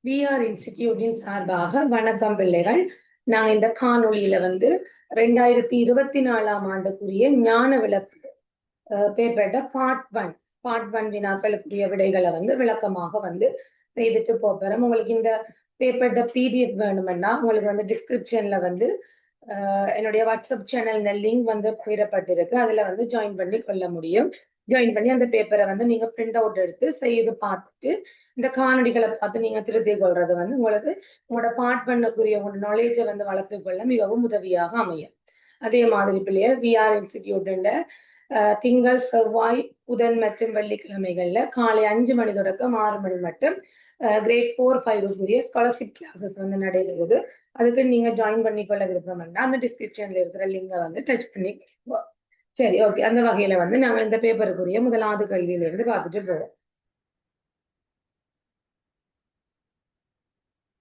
VR இன்ஸ்டிடியூட்டின் சார்பாக வணக்கம் பிள்ளைகள். நாங்க இந்த காணொளியில 2024ஆம் ஆண்டுக்குரிய ஞான விளக்கு பேப்பர்ட பார்ட் ஒன் வினாக்களுக்குரிய விடைகளை விளக்கமாக செய்துட்டு போறோம். உங்களுக்கு இந்த பேப்பர்ட PDF வேணும்னா உங்களுக்கு டிஸ்கிரிப்ஷன்ல என்னுடைய வாட்ஸ்அப் சேனல் லிங்க் பகிரப்பட்டிருக்கு. அதுல ஜாயின் பண்ணி கொள்ள முடியும். ஜாயின் பண்ணி அந்த பேப்பரை நீங்க பிரிண்ட் அவுட் எடுத்து செய்து பார்த்துட்டு இந்த காணொலிகளை பார்த்து நீங்க திருத்திக் கொள்றது உங்களுக்கு உங்களோட பார்ட் பண்ணக்கூடிய உங்களோட நாலேஜை வளர்த்துக் கொள்ள மிகவும் உதவியாக அமையும். அதே மாதிரி பிள்ளையர் VR இன்ஸ்டிடியூட் திங்கள், செவ்வாய், புதன் மற்றும் வெள்ளிக்கிழமைகள்ல காலை 5 மணி தொடக்கம் 6 மணி மட்டும் கிரேட் 4-5 ஸ்காலர்ஷிப் கிளாஸஸ் நடைபெறுது. அதுக்கு நீங்க ஜாயின் பண்ணி கொள்ள விருப்பம்னா அந்த டிஸ்கிரிப்ஷன்ல இருக்கிற லிங்கை டச் பண்ணி. சரி, ஓகே. அந்த வகையில நாங்க இந்த பேப்பருக்குரிய முதலாவது கேள்வியில இருந்து பார்த்துட்டு போவோம்.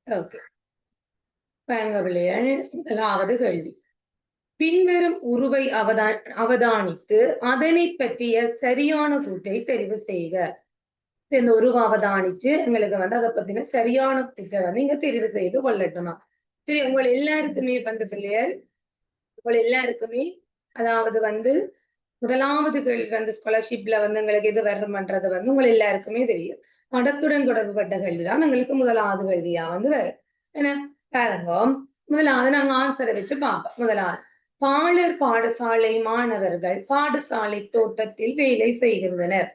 ஓகே, பாருங்க பிள்ளைகள், முதலாவது கேள்வி. பின்வரும் உருவை அவதானித்து அதனை பற்றிய சரியான கூட்டை தெரிவு செய்க. இந்த உருவ அவதானிச்சு எங்களுக்கு அதை பத்தின சரியான கூட்டை இங்க தெரிவு செய்து கொள்ளட்டுமா. சரி, உங்களை எல்லாருக்குமே பிள்ளைகள், உங்களை எல்லாருக்குமே அதாவது முதலாவது கேள்வி ஸ்காலர்ஷிப்ல எங்களுக்கு எது வரும்ன்றது உங்களை எல்லாருக்குமே தெரியும். படத்துடன் தொடர்புபட்ட கேள்விதான் எங்களுக்கு முதலாவது கேள்வியா வரும். என்ன பாருங்க, முதலாவது நாங்க ஆன்சரை வச்சு பார்ப்போம். முதலாவது, பாலர் பாடசாலை மாணவர்கள் பாடசாலை தோட்டத்தில் வேலை செய்கின்றனர்.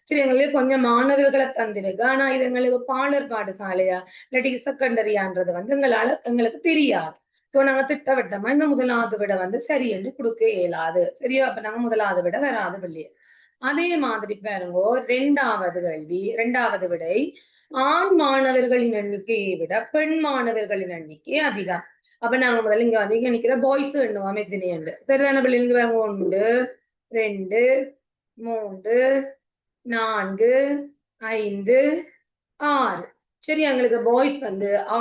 சரி, எங்களுக்கு கொஞ்சம் மாணவர்களை தந்திருக்கு. ஆனா இது எங்களுக்கு பாலர் பாடசாலையா இல்லாட்டி செகண்டரியான்றது எங்களுக்கு தெரியாது. சோ நாங்க திட்டவட்டமா இந்த முதலாவது விட சரி என்று கொடுக்க இயலாது. சரியா? அப்ப நாங்க முதலாவது விட வராது இல்லையா. அதே மாதிரி பாருங்க, இரண்டாவது விடை, ஆண் மாணவர்களின் எண்ணிக்கையை விட பெண் மாணவர்களின் எண்ணிக்கை அதிகம். அப்ப நாங்க முதல்ல இங்க நிக்கிற பாய்ஸ் எண்ணுவோம் எத்தனை என்று. சரிதான பிள்ளை? இங்க 1 2 3 4 5 6. சரி, எங்களுக்கு பாய்ஸ்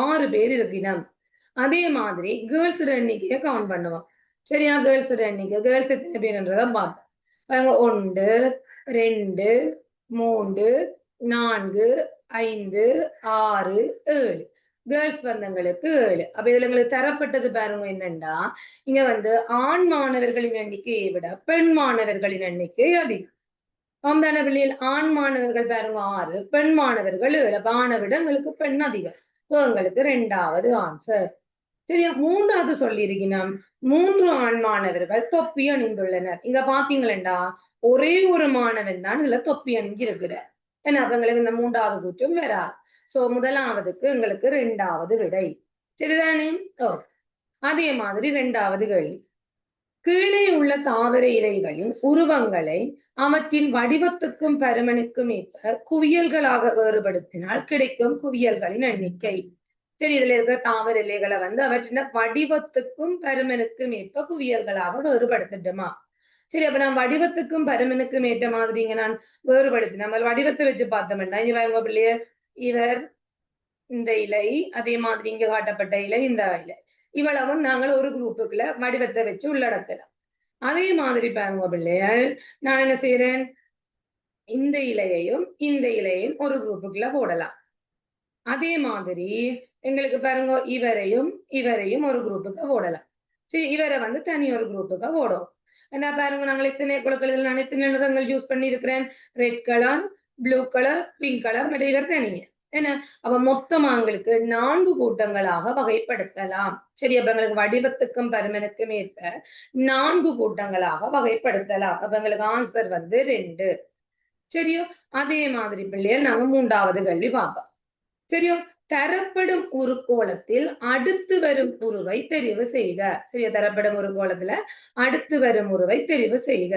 6 பேர் இருக்கிறோம். அதே மாதிரி கேர்ள்ஸ் எண்ணிக்கையை கவுண்ட் பண்ணுவோம். சரியா? கேர்ள்ஸ் எண்ணிக்கை, கேர்ள்ஸ் எத்தனை பேருன்றத பார்ப்போம். 1 2 3 4 5 6 7. கேர்ள்ஸ் எங்களுக்கு 7. அப்ப இதுல எங்களுக்கு தரப்பட்டது பாருங்க என்னண்டா, இங்க ஆண் மாணவர்களின் எண்ணிக்கையை விட பெண் மாணவர்களின் எண்ணிக்கை அதிகம். தான பிள்ளைகள்? ஆண் மாணவர்கள் பாருங்க 6, பெண் மாணவர்கள் 7. ஆணை விட எங்களுக்கு பெண் அதிகம். எங்களுக்கு இரண்டாவது ஆன்சர். சரியா? மூன்றாவது சொல்லியிருக்கணும், 3 ஆண் மாணவர்கள் தொப்பி அணிந்துள்ளனர். இங்க பாத்தீங்களா, ஒரே ஒரு மாணவன் தான் இதுல தொப்பி அணிஞ்சு இருக்கிற. ஏன்னா எங்களுக்கு இந்த மூன்றாவது கூற்றம் வரா. சோ முதலாவதுக்கு எங்களுக்கு இரண்டாவது விடை. சரிதானே? அதே மாதிரி இரண்டாவது கேள்வி. கீழே உள்ள தாவர இலைகளின் உருவங்களை அவற்றின் வடிவத்துக்கும் பருமனுக்கும் ஏற்ப குவியல்களாக வேறுபடுத்தினால் கிடைக்கும் குவியல்களின் எண்ணிக்கை. சரி, இதுல இருக்கிற தாவர இலைகளை அவற்றின் வடிவத்துக்கும் பருமனுக்கும் ஏற்ப குவியல்களாக வேறுபடுத்தட்டுமா. சரி, அப்ப நான் வடிவத்துக்கும் பருமனுக்கும் ஏற்ற மாதிரி இங்க நான் வேறுபடுத்தி நம்ம வடிவத்தை வச்சு பார்த்தோம்னா, இவங்க பிள்ளைய இவர் இந்த இலை, அதே மாதிரி இங்க காட்டப்பட்ட இலை, இந்த இலை, இவ்வளவும் நாங்கள் ஒரு குரூப்புக்குள்ள வடிவத்தை வச்சு உள்ளடக்கலாம். அதே மாதிரி பாருங்க பிள்ளைகள், நான் என்ன செய்யறேன், இந்த இலையையும் ஒரு குரூப்புக்குள்ள போடலாம். அதே மாதிரி எங்களுக்கு பாருங்க, இவரையும் ஒரு குரூப்புக்கு போடலாம். சரி, இவரை தனி ஒரு குரூப்புக்கு போடும். என்ன பாருங்க, நாங்கள் எத்தனை குழுக்கள், நான் எத்தனை நிறங்கள் யூஸ் பண்ணி இருக்கிறேன், red colour, blue colour, pink colour, மற்ற இவர் தனிங்க. என்ன, அப்ப மொத்தமா எங்களுக்கு 4 கூட்டங்களாக வகைப்படுத்தலாம். சரி, அப்ப எங்களுக்கு வடிவத்துக்கும் பருமனுக்கும் ஏற்ப 4 கூட்டங்களாக வகைப்படுத்தலாம். அப்ப எங்களுக்கு ஆன்சர் 2. சரியோ? அதே மாதிரி பிள்ளைகள் நாங்க மூன்றாவது கேள்வி பார்ப்போம். சரியோ? தரப்படும் உருக்கோளத்தில் அடுத்து வரும் உருவை தெரிவு செய்க. சரியா? தரப்படும் உருக்கோளத்துல அடுத்து வரும் உருவை தெரிவு செய்க.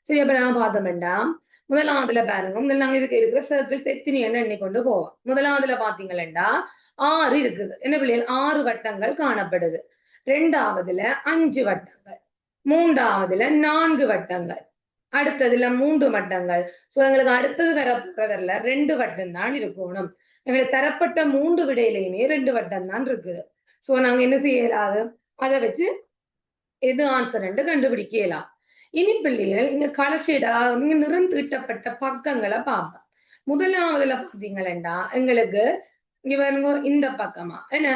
சரி, அப்ப நான் பார்த்தோம் வேண்டாம். முதலாவதுல பாருங்க, நாங்க இதுக்கு இருக்கிற சர்க்கிள்ஸ் எத்தனை எண்ணி கொண்டு போவோம். முதலாவதுல பாத்தீங்களா 6 இருக்குது. என்ன பிள்ளைகள்? 6 வட்டங்கள் காணப்படுது. இரண்டாவதுல 5 வட்டங்கள், மூன்றாவதுல 4 வட்டங்கள், அடுத்ததுல 3 வட்டங்கள். சோ எங்களுக்கு அடுத்தது வரப்போறதுல 2 வட்டம் தான் இருக்கணும். எங்களுக்கு தரப்பட்ட 3 விடையிலையுமே 2 வட்டம் தான் இருக்குது. சோ நாங்க என்ன செய்யலாது, அதை வச்சு எது ஆன்சர் என்று கண்டுபிடிக்கலாம். இனி பிள்ளைகள் இங்க கடைசிடா இங்க நிறம் தீட்டப்பட்ட பக்கங்களை பார்ப்போம். முதலாவதுல பாத்தீங்களா எங்களுக்கு இங்க பாருங்க இந்த பக்கமா என்ன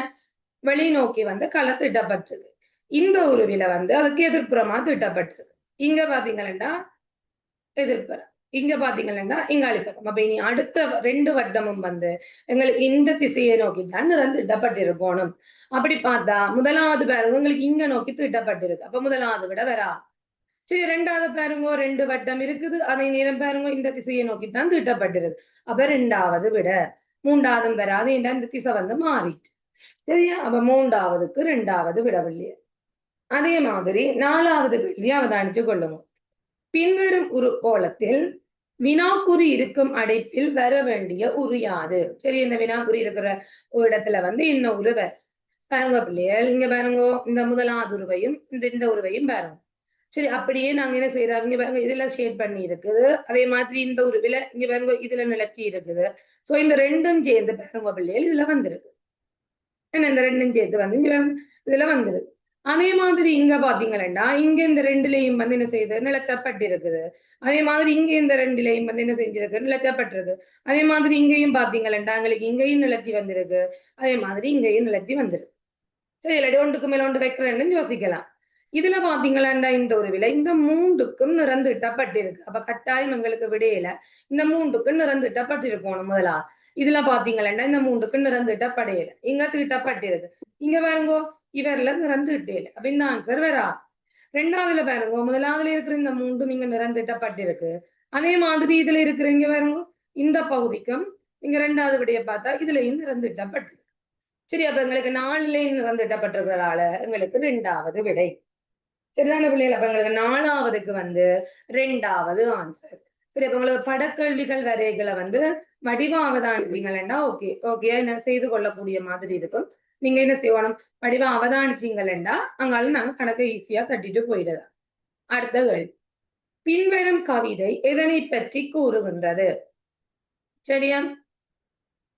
வெளிநோக்கி வந்து களை திட்டப்பட்டிருக்கு. இந்த உருவில வந்து அதுக்கு எதிர்ப்புறமா திட்டப்பட்டிருக்கு. இங்க பாத்தீங்கன்னா எதிர்ப்புறம், இங்க பாத்தீங்கன்னா இங்காளி பக்கம். அப்ப இனி அடுத்த 2 வட்டமும் வந்து எங்களுக்கு இந்த திசையை நோக்கி தான் திட்டப்பட்டிருக்கணும். அப்படி பார்த்தா முதலாவது பாருங்க உங்களுக்கு இங்க நோக்கி திட்டப்பட்டிருக்கு. அப்ப முதலாவது விட வரா. சரி, 2வது பாருங்க 2 வட்டம் இருக்குது. அதே நேரம் பாருங்க இந்த திசையை நோக்கித்தான் திட்டப்பட்டிருக்கு. அப்ப 2வது விட. 3வது வராது. ஏன்னா இந்த திசை வந்து மாறிட்டு. சரியா? அப்ப 3வதுக்கு 2வது விடவில்லை. அதே மாதிரி 4வது கேள்வி அவதானிச்சு கொள்ளுங்க. பின்வரும் கோலத்தில் வினாக்குறி இருக்கும் அடைப்பில் வர வேண்டிய உரு யாது? சரி, இந்த வினாக்குறி இருக்கிற ஒரு இடத்துல வந்து இன்னும் உருவ பாருங்க பிள்ளைகள். இங்க பாருங்க இந்த முதலாவது உருவையும் இந்த உருவையும் பாருங்க. சரி, அப்படியே நாங்க என்ன செய்யறோம், இங்க பாருங்க இதுல ஷேட் பண்ணி இருக்குது. அதே மாதிரி இந்த உருவில இங்க பாருங்க இதுல நிலச்சி இருக்குது. சோ இந்த ரெண்டும் சேர்ந்து பாருங்க பிள்ளைகள் இதுல வந்துருக்கு. என்ன இந்த ரெண்டும் சேர்த்து வந்து இங்க இதுல வந்துருக்கு. அதே மாதிரி இங்க பாத்தீங்கன்னா இங்க இந்த 2லயும் வந்து என்ன செய்யுது, நிலச்சப்பட்டு இருக்குது. அதே மாதிரி இங்க இந்த 2லயும் வந்து என்ன செஞ்சிருக்கு, நிலச்சப்பட்டிருக்கு. அதே மாதிரி இங்கேயும் பாத்தீங்கன்னா எங்களுக்கு இங்கேயும் நிலச்சி வந்திருக்கு. அதே மாதிரி இங்கேயும் நிலச்சி வந்திருக்கு. சரி, இல்லாட்டி ஒன்றுக்கு மேல ஒன்று வைக்கிறேன்னு யோசிக்கலாம். இதுல பாத்தீங்கன்னா இந்த ஒரு விலை இந்த 3க்கும் நிறந்திட்டப்பட்டிருக்கு. அப்ப கட்டாயம் எங்களுக்கு விடையில இந்த 3க்கும் நிறந்திட்டப்பட்டிருக்கணும் முதலா. இதுல பாத்தீங்கன்னா இந்த 3க்கும் நிறந்திட்டப்படையில இங்க தீட்டப்பட்டிருக்கு. இங்க பாருங்கோ இவர்ல நிறந்துட்டேல. அப்ப இந்த ஆன்சர் வரா. 2வதுல பாருங்க முதலாவதுல இருக்கிற இந்த 3ம் இங்க நிறந்திட்டப்பட்டிருக்கு. அதே மாதிரி இதுல இருக்கிற இங்க பாருங்க இந்த பகுதிக்கும் இங்க 2வது விடைய பார்த்தா இதுலயும் நிறந்திட்டப்பட்டிருக்கு. சரி, அப்ப எங்களுக்கு 4லயும் நிறந்திட்டப்பட்டிருக்கிறதால எங்களுக்கு 2வது விடை. சரிதான பிள்ளைகள்? அப்ப எங்களுக்கு 4வதுக்கு வந்து 2வது ஆன்சர். சரி, அப்ப உங்களுக்கு படக்கல்விகள் வரைகளை வந்து வடிவ அவதானிச்சீங்கன்னா ஓகே என்ன செய்து கொள்ளக்கூடிய மாதிரி இருக்கும். நீங்க என்ன செய்யணும், வடிவ அவதானிச்சீங்கன்னா அங்காலும் நாங்க கணக்கை ஈஸியா தட்டிட்டு போயிடலாம். அடுத்த கேள்வி. பின்வரும் கவிதை எதனை பற்றி கூறுகின்றது? சரியா?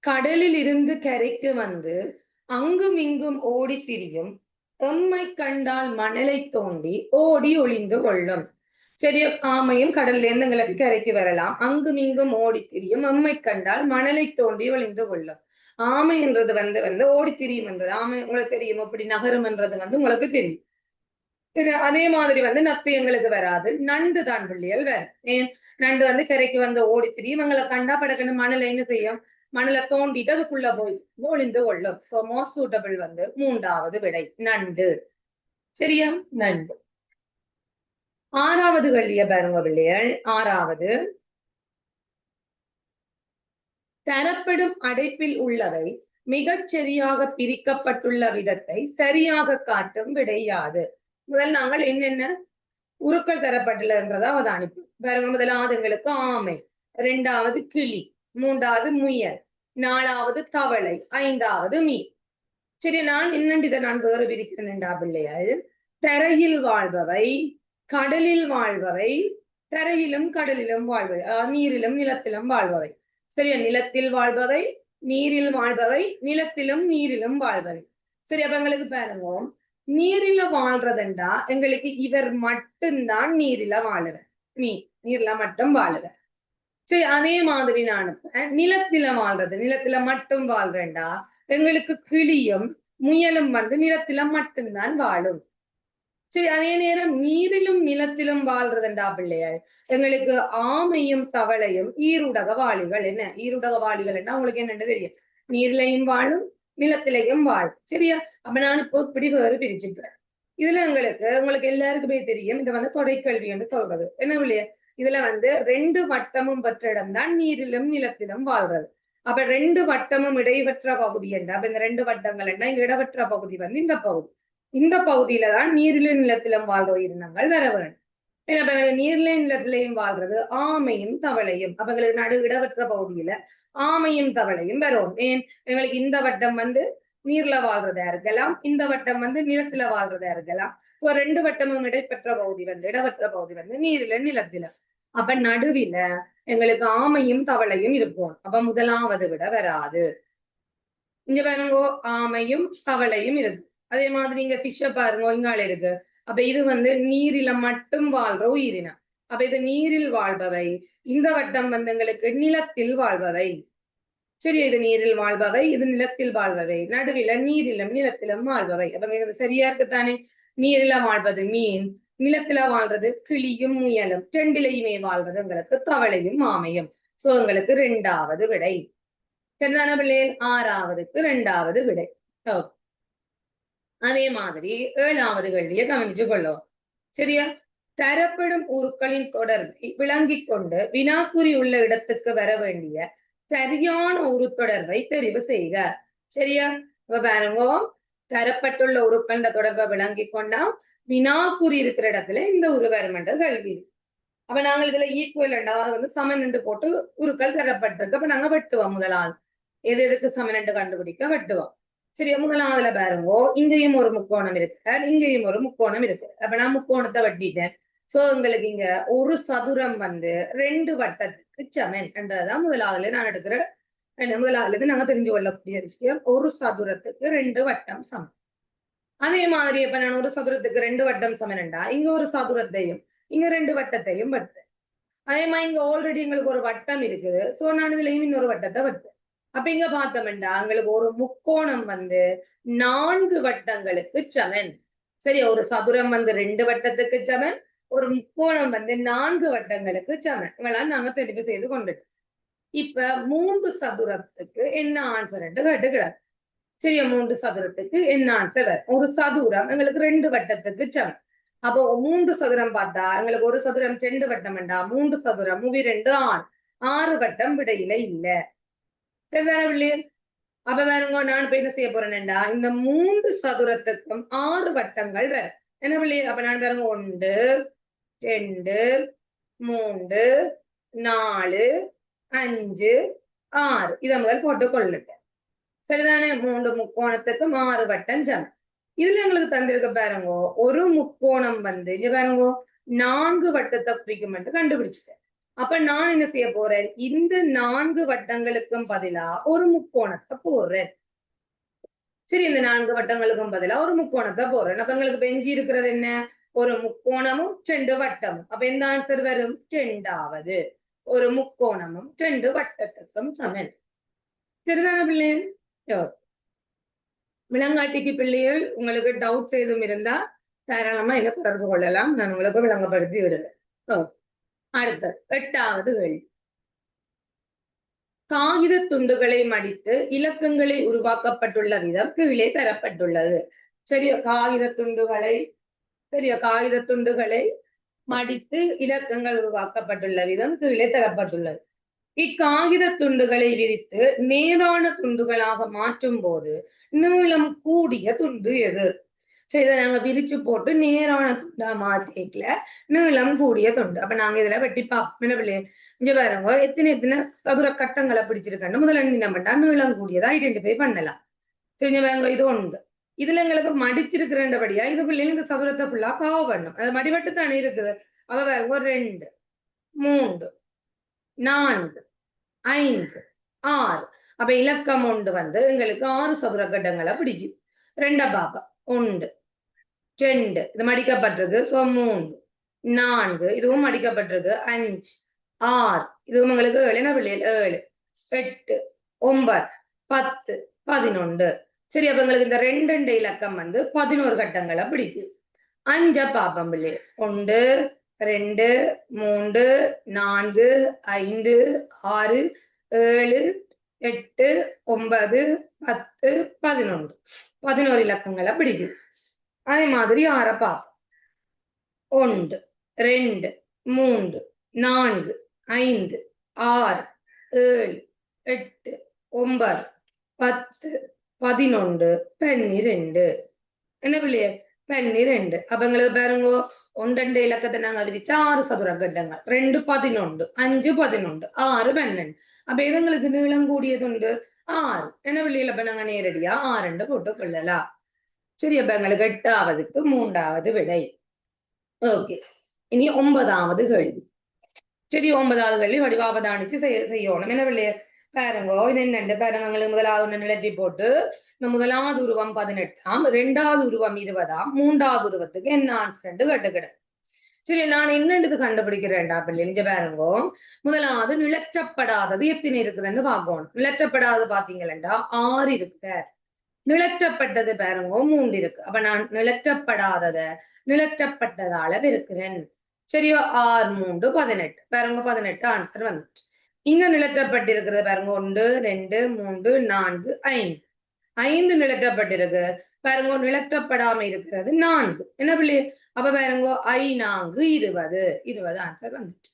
கடலில் இருந்து கரைக்கு வந்து அங்கும் இங்கும் ஓடி திரியும் எம்மை கண்டால் மணலை தோண்டி ஓடி ஒளிந்து கொள்ளும். சரி, ஆமையும் கடல்ல இருந்து எங்களுக்கு கரைக்கு வரலாம். அங்கும் இங்கும் ஓடி திரியும் எம்மை கண்டால் மணலை தோண்டி ஒளிந்து கொள்ளும். ஆமை என்றது வந்து வந்து ஓடி திரியும் என்றது ஆமை உங்களுக்கு தெரியும். அப்படி நகரும் என்றது வந்து உங்களுக்கு தெரியும். அதே மாதிரி வந்து நத்து எங்களுக்கு வராது. நண்டு தான் பிள்ளைகள் வேற. ஏன் நண்டு வந்து கரைக்கு வந்து ஓடி திரியும். எங்களை கண்டா படக்குன்னு மணலை என்ன செய்யும், மணலை தோண்டிட்டு அதுக்குள்ள போய் ஒளிந்து கொள்ளும். சோ மோஸ்ட் சூட்டபிள் வந்து 3வது விடை நண்டு. சரியா? நண்டு. 6வது கேள்விய பாருங்க பிள்ளைகள். 6வது தரப்படும் அடைப்பில் உள்ளவை மிகச் சரியாக பிரிக்கப்பட்டுள்ள விதத்தை சரியாக காட்டும் விடை யாது? முதல் நாங்கள் என்னென்ன உருக்கள் தரப்பட்டுள்ளதுன்றதா அவதானிப்போம். பாருங்க, முதலாவது எங்களுக்கு ஆமை, 2வது கிளி, 3வது முயல், 4வது தவளை, 5வது மீன். சரி, நான் என்னண்டு இதை நான் வேறு பிரிக்கிறேன்டா பிள்ளைகள். தரையில் வாழ்பவை, கடலில் வாழ்பவை, தரையிலும் கடலிலும் வாழ்பவை, நீரிலும் நிலத்திலும் வாழ்பவை. சரியா? நிலத்தில் வாழ்பவை, நீரில் வாழ்பவை, நிலத்திலும் நீரிலும் வாழ்பவை. சரி, அப்ப எங்களுக்கு பாருங்க நீரில வாழ்றதுண்டா எங்களுக்கு இவர் மட்டும்தான் நீரில வாழுவேன். நீர்ல மட்டும் வாழுவேன். சரி, அதே மாதிரி நான் நிலத்தில வாழ்றது, நிலத்தில மட்டும் வாழ்றேன்டா எங்களுக்கு கிளியும் முயலும் வந்து நிலத்தில மட்டும்தான் வாழும். சரி, அதே நேரம் நீரிலும் நிலத்திலும் வாழ்றதுண்டா பிள்ளைகள் எங்களுக்கு ஆமையும் தவளையும் ஈருடக வாளிகள். என்ன ஈருடக வாளிகள் என்ன உங்களுக்கு என்னன்னு தெரியும். நீர்லையும் வாழும், நிலத்திலையும் வாழும். சரியா? அப்ப நான் இப்போ இப்படி வேறு பிரிச்சுக்கிறேன். இதுல உங்களுக்கு எல்லாருக்குமே தெரியும். இதை வந்து தொடைக்கல்வி என்று சொல்றது. என்ன இல்லையா? இதுல வந்து 2 வட்டமும் பெற்ற இடம் தான் நீரிலும் நிலத்திலும் வாழ்றது. அப்ப 2 வட்டமும் இடைவெற்ற பகுதி என்றா அப்ப இந்த 2 வட்டங்கள் என்ன இங்க இடவற்ற பகுதி வந்து இந்த பகுதி. இந்த பகுதியில தான் நீரிலும் நிலத்திலும் வாழ்ற உயிரினங்கள் வர வேண்டும். அப்ப நீர்லையும் நிலத்திலையும் வாழ்றது ஆமையும் தவளையும். அப்ப எங்களுக்கு நடு இடவற்ற பகுதியில ஆமையும் தவளையும் வரும். ஏன் எங்களுக்கு இந்த வட்டம் வந்து நீர்ல வாழ்றதா இருக்கலாம், இந்த வட்டம் வந்து நிலத்துல வாழ்றதா இருக்கலாம். சோ 2 வட்டமும் இடைப்பெற்ற பகுதி வந்து இடவற்ற பகுதி வந்து நீரில நிலத்தில. அப்ப நடுவில எங்களுக்கு ஆமையும் தவளையும் இருக்கும். அப்ப முதலாவது விட வராது. இங்க பாருங்க ஆமையும் தவளையும் இருக்கு. அதே மாதிரி இங்க ஃபிஷ்ஷ பாருங்க இங்கால இருக்கு. அப்ப இது வந்து நீரில மட்டும் வாழ்ற உயிரினம். அப்ப இது நீரில் வாழ்பவை. இந்த வட்டம் வந்து எங்களுக்கு நிலத்தில் வாழ்பவை. சரி, இது நீரில் வாழ்பவை, இது நிலத்தில் வாழ்பவை, நடுவில நீரிலும் நிலத்திலும் வாழ்பவை. அப்ப இது சரியா இருக்குத்தானே? நீரில வாழ்வது மீன், நிலத்தில வாழ்றது கிளியும் முயலும், ரெண்டிலையுமே வாழ்வது உங்களுக்கு தவளையும் ஆமையும். சோ உங்களுக்கு 2வது விடை. சரிதான பிள்ளைகள்? 6வதுக்கு 2வது விடை. அதே மாதிரி 7வது கேள்வியை கவனிச்சு கொள்ளும். சரியா? தரப்படும் உருக்களின் தொடர்பை விளங்கிக் கொண்டு வினாக்குறி உள்ள இடத்துக்கு வர வேண்டிய சரியான உருத்தொடர்பை தெரிவு செய்க. சரியா? இப்ப பாருங்க, தரப்பட்டுள்ள உருக்கள தொடர்பை விளங்கி கொண்டா வினாக்குறி இருக்கிற இடத்துல இந்த உரு வருமென்ற கேள்வி. அப்ப நாங்கள் இதுல ஈக்குவல் அதாவது சமன் என்று போட்டு உருக்கள் தரப்பட்டிருக்கு. அப்ப நாங்க வெட்டுவோம். முதலாவது எது எதுக்கு சமன் என்று கண்டுபிடிக்க வெட்டுவோம். சரியா? முதலாவதுல பாருங்க, இங்கேயும் ஒரு முக்கோணம் இருக்கு, இங்கேயும் ஒரு முக்கோணம் இருக்கு. அப்ப நான் முக்கோணத்தை வெட்டிட்டேன். சோ உங்களுக்கு இங்க ஒரு சதுரம் 2 வட்டத்துக்கு சமன் என்றதுதான் முதலாவதுல நான் எடுக்கிற முதலாவதுல நாங்க தெரிஞ்சு கொள்ளக்கூடிய விஷயம். ஒரு சதுரத்துக்கு 2 வட்டம் சமன். அதே மாதிரி இப்ப நான் ஒரு சதுரத்துக்கு 2 வட்டம் சமன்டா இங்க ஒரு சதுரத்தையும் இங்க 2 வட்டத்தையும் வெட்டுறேன். அதே மாதிரி இங்க ஆல்ரெடி எங்களுக்கு ஒரு வட்டம் இருக்குது. சோ நான் இதுலயும் இன்னொரு வட்டத்தை வெட்டுறேன். அப்ப இங்க பார்த்தோம்டா எங்களுக்கு ஒரு முக்கோணம் 4 வட்டங்களுக்கு சமன். சரி, ஒரு சதுரம் 2 வட்டத்துக்கு சமன், ஒரு முக்கோணம் 4 வட்டங்களுக்கு சமன். இவெல்லாம் நாங்க தெரிவு செய்து கொண்டுட்டோம். இப்ப 3 சதுரத்துக்கு என்ன ஆன்சர் கேட்டுக்கிறார். சரியா? 3 சதுரத்துக்கு என்ன ஆன்சர்? ஒரு சதுரம் எங்களுக்கு 2 வட்டத்துக்கு சமன். அப்போ 3 சதுரம் பார்த்தா எங்களுக்கு ஒரு சதுரம் 2 வட்டம் 3 சதுரம் 2 6 6 வட்டம் விடையில இல்ல. சரிதானே பிள்ளையே? அப்ப வேறுங்க, நான் இப்ப என்ன செய்ய போறேன்டா இந்த 3 சதுரத்துக்கும் 6 வட்டங்கள் வேற என்ன பிள்ளையே? அப்ப நான் பாருங்க 1 2 3 4 5 6 இத முதல் போட்டு கொள்ளுட்டேன். சரிதானே? 3 முக்கோணத்துக்கும் 6 வட்டம் சமன். இதுல எங்களுக்கு தந்திருக்க பாருங்க, ஒரு முக்கோணம் இங்க பாருங்க 4 வட்டத்தை குறிக்கும் என்று கண்டுபிடிச்சிட்டேன். அப்ப நான் என்ன செய்ய போறேன்? இந்த 4 வட்டங்களுக்கும் பதிலா ஒரு முக்கோணத்தை போடுறேன். சரி, இந்த 4 வட்டங்களுக்கும் பதிலா ஒரு முக்கோணத்தை போடுறேன். அப்ப எங்களுக்கு பெஞ்சி இருக்கிறது என்ன? ஒரு முக்கோணமும் 2 வட்டமும். அப்ப எந்த ஆன்சர் வரும்? 2வது. ஒரு முக்கோணமும் 2 வட்டத்துக்கும் சமன். சரிதானே பிள்ளைகள்? விலங்காட்டிக்கு பிள்ளைகள் உங்களுக்கு டவுட்ஸ் எதுவும் இருந்தா தாராளமா என்ன தொடர்பு கொள்ளலாம். நான் உங்களுக்கு விளங்கப்படுத்தி விடுவேன். அடுத்த 8வது கேள்வி. காகித துண்டுகளை மடித்து இலக்கங்களை உருவாக்கப்பட்டுள்ள விதம் கீழே தரப்பட்டுள்ளது. சரியா? காகித துண்டுகளை மடித்து இலக்கங்கள் உருவாக்கப்பட்டுள்ள விதம் கீழே தரப்பட்டுள்ளது. இக்காகித துண்டுகளை விரித்து நேரான துண்டுகளாக மாற்றும் போது நீளம் கூடிய துண்டு எது? சரி, இதை நாங்க விரிச்சு போட்டு நேரான துண்டா மாத்திக்கல, நீளம் கூடிய துண்டு. அப்ப நாங்க இதுல வெட்டி பார்ப்போம். என்ன பிள்ளை? இங்க பாருங்க, எத்தனை சதுர கட்டங்களை பிடிச்சிருக்கேன். முதல்ல என்ன பண்ணா நீளம் கூடியதா ஐடென்டிஃபை பண்ணலாம். சரி பாருங்க, இது ஒன்று. இதுல எங்களுக்கு மடிச்சிருக்கிறபடியா இது பிள்ளைங்க இந்த சதுரத்தை ஃபுல்லா பாவ பண்ணும். அது மடிவட்டு தானே இருக்குது. அவ பாருங்க 2 3 4 5 6. அப்ப இலக்கம் ஒன்று எங்களுக்கு 6 சதுர கட்டங்களை பிடிக்கும். 2 பாப்பா 1 2 இது மடிக்கப்பட்டிருக்கு. சோ 3 4 இதுவும் மடிக்கப்பட்டிருக்கு. 5 6 இதுவும் உங்களுக்கு 7 என்ன பிள்ளைகள்? 7 8 9 10 11. சரி, அப்ப எங்களுக்கு இந்த 2 இலக்கம் 11 கட்டங்களை பிடிக்கும். 5 பாப்பம் பிள்ளை 1 2 3 4 5 6 7 8 9 10 11 11 இலக்கங்களை பிடிக்குது. அதே மாதிரி 6 பாப்போம். 1 2 3 4 5 6 7 8 9 10 11 12. என்ன பிள்ளைய? 12. அப்ப எங்களுக்கு பாருங்க 1 இலக்கத்தை நாங்க விரிச்சா 6 சதுர கட்டங்கள், 2 11 5 11 6 12. அப்ப இவங்களுக்கு நீளம் கூடியதுண்டு 6. என்ன பிள்ளைகள்? அப்ப நாங்க நேரடியா 6 போட்டு கொள்ளலாம். சரி, அப்ப எங்களுக்கு 8வதுக்கு 3வது விடை. ஓகே, இனி 9வது கேள்வி. சரி, 9வது கேள்வி வடிவாவதானிச்சு செய்யணும். என்ன பிள்ளைய? பாருங்க, இது என்னண்டு பாருங்க. எங்களுக்கு முதலாவது ஒண்ணு நிலட்டி போட்டு இந்த முதலாவது உருவம் 18ஆம், 2வது உருவம் 20ஆம், 3வது உருவத்துக்கு என்ன ஆன்சர் கேட்டுக்கிட. சரி, நான் என்னது கண்டுபிடிக்கிறேன்டா பிள்ளை இங்க பாருங்கோ. முதலாவது நிலற்றப்படாதது எத்தனை இருக்குதுன்னு பார்க்கணும். நிலற்றப்படாதது பாத்தீங்களா 6 இருக்கு. நிலற்றப்பட்டது பாருங்கோ 3 இருக்கு. அப்ப நான் நிலற்றப்படாதத நிலற்றப்பட்டதால பெருக்கிறேன். சரியோ, 6 3 18 பாருங்க, 18 ஆன்சர் வந்துச்சு. இங்க நிலற்றப்பட்டிருக்கிறது பாருங்க 1 2 3 4 5. 5 நிலற்றப்பட்டிருக்கு பாருங்க. நிலற்றப்படாம இருக்கிறது 4. என்ன பிள்ளை? அப்ப பாருங்க 5 4 20 ஆன்சர் வந்துச்சு.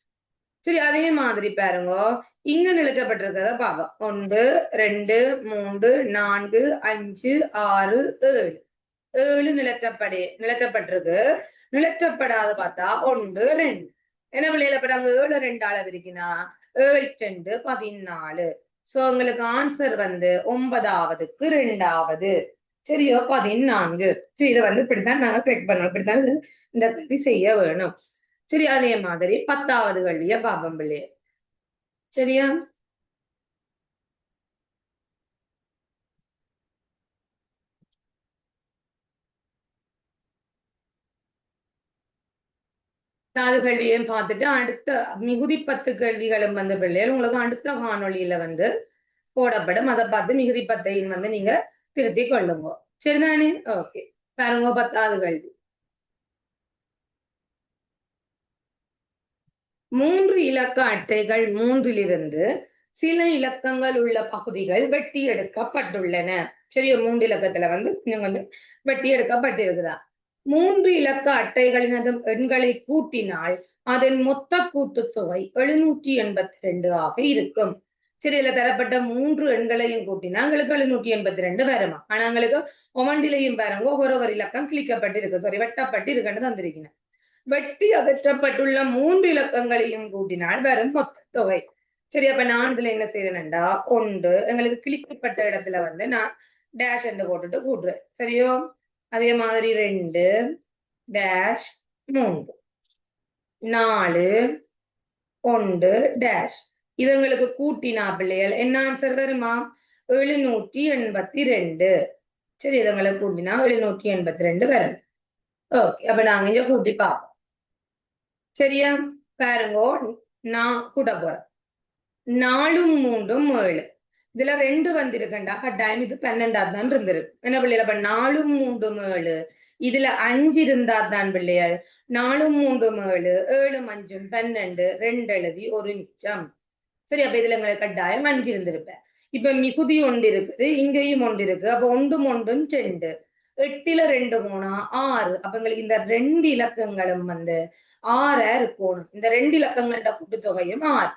சரி, அதே மாதிரி பாருங்க இங்க நிலற்றப்பட்டிருக்கிறத பார்ப்போம். 1 2 3 4 5 6 7. 7 நிலற்றப்பட்டிருக்கு. நிலற்றப்படாத பார்த்தா 1 2. என்ன பிள்ளைகள படாங்க 7 2 அளவு இருக்குன்னா 7 2 14. சோ உங்களுக்கு ஆன்சர் வந்து 9வதுக்கு 2வது. சரியோ, 14. சரி, இதை வந்து இப்படித்தான் நாங்க செக் பண்ணோம். இப்படித்தான் இந்த கல்வி செய்ய வேணும். சரி, அதே மாதிரி 10வது கல்விய பாப்பம் பிள்ளைய. சரியா, தாது கல்வியையும் பார்த்துட்டு அடுத்த மிகுதி 10 கேள்விகளும் வந்து பிள்ளைகள் உங்களுக்கு அடுத்த காணொளியில வந்து போடப்படும். அதை பார்த்து மிகுதி 10ஐயும் வந்து நீங்க திருத்தி கொள்ளுங்க. சரிதானே? ஓகே, பாருங்க 10வது கல்வி. 3 இலக்க அட்டைகள் 3லிருந்து சில இலக்கங்கள் உள்ள பகுதிகள் வெட்டி எடுக்கப்பட்டுள்ளன. சரி, 3 இலக்கத்துல வந்து கொஞ்சம் வெட்டி எடுக்கப்பட்டிருக்குதா. 3 இலக்க அட்டைகளின் எண்களை கூட்டினால் அதன் மொத்த கூட்டுத்தொகை 782 ஆக இருக்கும். சரி, இதுல தரப்பட்ட 3 எண்களையும் கூட்டினா எங்களுக்கு 782 வருமா. ஆனா எங்களுக்கு ஒவ்வொன்றிலையும் பாருங்க ஒவ்வொரு இலக்கம் கிளிக்கப்பட்டிருக்கு, சாரி வெட்டப்பட்டு இருக்குன்னு தந்திருக்கீங்க. வெட்டி அகற்றப்பட்டுள்ள 3 இலக்கங்களையும் கூட்டினால் வரும் மொத்த தொகை. சரி, அப்ப நான் இதுல என்ன செய்யறேன்டா 1 எங்களுக்கு கிளிக்கப்பட்ட இடத்துல வந்து நான் டேஷ் என்று போட்டுட்டு கூட்டுறேன். சரியோ, அதே மாதிரி 2 டேஷ் 3 4 1 டேஷ். இது எங்களுக்கு கூட்டினா பிள்ளைகள் என்ன ஆன்சர் வருமா? 782. சரி, இது எங்களுக்கு கூட்டினா 782 வரும். ஓகே, அப்ப நாங்க இங்க கூட்டி பார்ப்போம். சரியா, பாருங்க நான் கூட்ட போறேன். 4 3 7. இதுல 2 வந்திருக்கண்டா கட்டாயம் இது 12 தான் இருந்திருக்கு. என்ன பிள்ளைகள்? அப்ப 4 3 7. இதுல 5 இருந்தா தான் பிள்ளைகள் 4 3 7 7 5 12 2 எழுதி 1 மிச்சம். சரி, அப்ப இதுல உங்களுக்கு கட்டாயம் 5 இருந்திருப்பேன். இப்ப மிகுதி 1 இருக்குது, இங்கேயும் 1 இருக்கு. அப்ப 1 1 2. 8ல 2 3 6. அப்ப உங்களுக்கு இந்த 2 இலக்கங்களும் வந்து 6 இருக்கணும். இந்த 2 இலக்கங்களோட கூட்டுத்தொகையும் 6.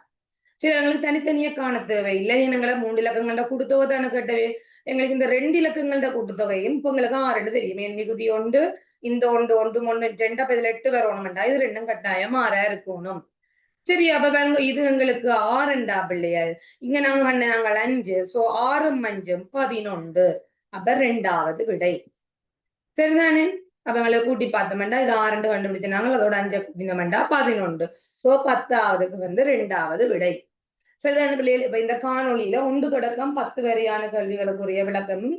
சரி, எங்களுக்கு தனித்தனியே காண தேவையில்லை. எங்களை 3 இலக்கங்களோட கூட்டுத்தொகை தானே கேட்டவே. எங்களுக்கு இந்த 2 இலக்கங்களோட கூட்டுத்தொகையும் இப்ப உங்களுக்கு 6 தெரியும். என் மிகுதி 1 இந்த 1 1 1 2. அப்ப இதுல 8 வரணும்டா. இது 2 கட்டாயம் 6 இருக்கணும். சரி, அப்ப பாருங்க இது எங்களுக்கு 6 பிள்ளைகள். இங்க நாங்கள் 5. சோ 6 5 11. அப்ப 2வது விடை. சரிதானே? அப்ப எங்களை கூட்டி பார்த்தோம்டா இது 6 கண்டுபிடிச்சாங்க, அதோட 5 கூட்டினோம்டா 11. சோ 10வதுக்கு வந்து 2வது விடை. சரிதான பிள்ளைகள்? இப்ப இந்த காணொளியில 1 தொடக்கம் 10 வரையான கேள்விகளுக்குரிய விளக்கமும்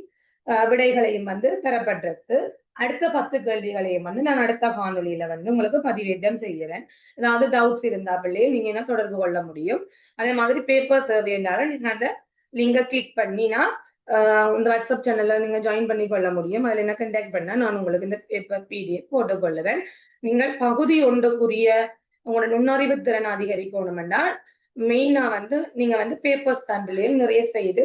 விடைகளையும் வந்து தரப்பட்டிருக்கு. அடுத்த 10 கேள்விகளையும் வந்து நான் அடுத்த காணொளியில வந்து உங்களுக்கு பதிவேற்றம் செய்கிறேன். ஏதாவது டவுட்ஸ் இருந்தா பிள்ளையை நீங்க என்ன தொடர்பு கொள்ள முடியும். அதே மாதிரி பேப்பர் தேவைன்னாலும் நீங்க அந்த லிங்கை கிளிக் பண்ணினா இந்த வாட்ஸ்அப் சேனல்ல நீங்க ஜாயின் பண்ணி கொள்ள முடியும். அதுல என்ன கண்டாக்ட் பண்ணா நான் உங்களுக்கு இந்த பேப்பர் PDF போட்டுக் கொள்ளுவேன். நீங்கள் பகுதி 1க்குரிய உங்களோட நுண்ணறிவு திறன் அதிகரிக்கணும் என்றால் மெயினா வந்து நீங்க வந்து பேப்பர்ஸ் தான் பிள்ளைகள் நிறைய செய்து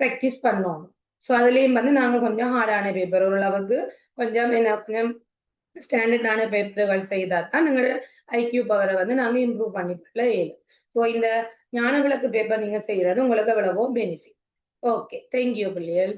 ப்ராக்டிஸ் பண்ணணும். சோ அதுலயும் வந்து நாங்க கொஞ்சம் ஹார்டான பேப்பர் ஓரளவுக்கு கொஞ்சம் கொஞ்சம் ஸ்டாண்டர்டான பேப்பர்கள் செய்தா தான் எங்களோட IQ பவரை வந்து நாங்க இம்ப்ரூவ் பண்ணிக்கொள்ள இயலும். சோ இந்த ஞான விளக்கு பேப்பர் நீங்க செய்யறது உங்களுக்கு எவ்வளவோ பெனிஃபிட். ஓகே, தேங்க்யூ பிள்ளைகள்.